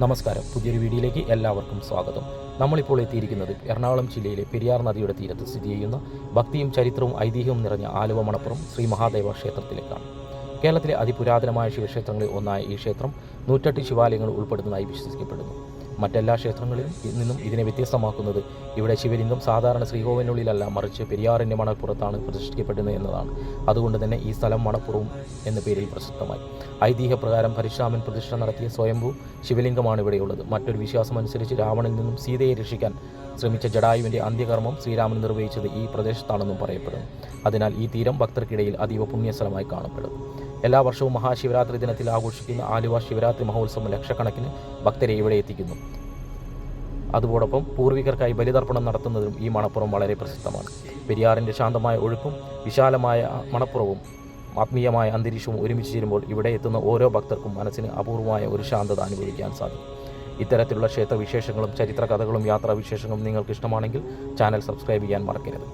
നമസ്കാരം. പുതിയൊരു വീഡിയോയിലേക്ക് എല്ലാവർക്കും സ്വാഗതം. നമ്മളിപ്പോൾ എത്തിയിരിക്കുന്നത് എറണാകുളം ജില്ലയിലെ പെരിയാർ നദിയുടെ തീരത്ത് സ്ഥിതി ചെയ്യുന്ന ഭക്തിയും ചരിത്രവും ഐതിഹ്യവും നിറഞ്ഞ ആലുവ മണപ്പുറം ശ്രീ മഹാദേവ ക്ഷേത്രത്തിലേക്കാണ്. കേരളത്തിലെ അതിപുരാതനമായ ശിവക്ഷേത്രങ്ങളിൽ ഒന്നായ ഈ ക്ഷേത്രം 108 ശിവാലയങ്ങൾ ഉൾപ്പെടുന്നതായി വിശ്വസിക്കപ്പെടുന്നു. മറ്റെല്ലാ ക്ഷേത്രങ്ങളിലും നിന്നും ഇതിനെ വ്യത്യസ്തമാക്കുന്നത് ഇവിടെ ശിവലിംഗം സാധാരണ ശ്രീകോവിലിനുള്ളിലല്ല, മറിച്ച് പെരിയാറിൻ്റെ മണപ്പുറത്താണ് പ്രതിഷ്ഠിക്കപ്പെടുന്നത് എന്നതാണ്. അതുകൊണ്ട് തന്നെ ഈ സ്ഥലം മണപ്പുറവും എന്ന പേരിൽ പ്രസിദ്ധമായി. ഐതിഹ്യപ്രകാരം പരശുരാമൻ പ്രതിഷ്ഠ നടത്തിയ സ്വയംഭൂ ശിവലിംഗമാണ് ഇവിടെയുള്ളത്. മറ്റൊരു വിശ്വാസമനുസരിച്ച് രാവണനിൽ നിന്നും സീതയെ രക്ഷിക്കാൻ ശ്രമിച്ച ജടായുവിൻ്റെ അന്ത്യകർമ്മം ശ്രീരാമൻ നിർവഹിച്ചത് ഈ പ്രദേശത്താണെന്നും പറയപ്പെടുന്നു. അതിനാൽ ഈ തീരം ഭക്തർക്കിടയിൽ അതീവ പുണ്യസ്ഥലമായി കാണപ്പെടുന്നു. എല്ലാ വർഷവും മഹാശിവരാത്രി ദിനത്തിൽ ആഘോഷിക്കുന്ന ആലുവ ശിവരാത്രി മഹോത്സവം ലക്ഷക്കണക്കിന് ഭക്തരെ ഇവിടെ എത്തിക്കുന്നു. അതോടൊപ്പം പൂർവികർക്കായി ബലിതർപ്പണം നടത്തുന്നതിനും ഈ മണപ്പുറം വളരെ പ്രസിദ്ധമാണ്. പെരിയാറിൻ്റെ ശാന്തമായ ഒഴുക്കും വിശാലമായ മണപ്പുറവും ആത്മീയമായ അന്തരീക്ഷവും ഒരുമിച്ച് ചേരുമ്പോൾ ഇവിടെ എത്തുന്ന ഓരോ ഭക്തർക്കും മനസ്സിന് അപൂർവമായ ഒരു ശാന്തത അനുഭവിക്കാൻ സാധിക്കും. ഇത്തരത്തിലുള്ള ക്ഷേത്ര വിശേഷങ്ങളും ചരിത്ര കഥകളും യാത്രാവിശേഷങ്ങളും നിങ്ങൾക്ക് ഇഷ്ടമാണെങ്കിൽ ചാനൽ സബ്സ്ക്രൈബ് ചെയ്യാൻ മറക്കരുത്.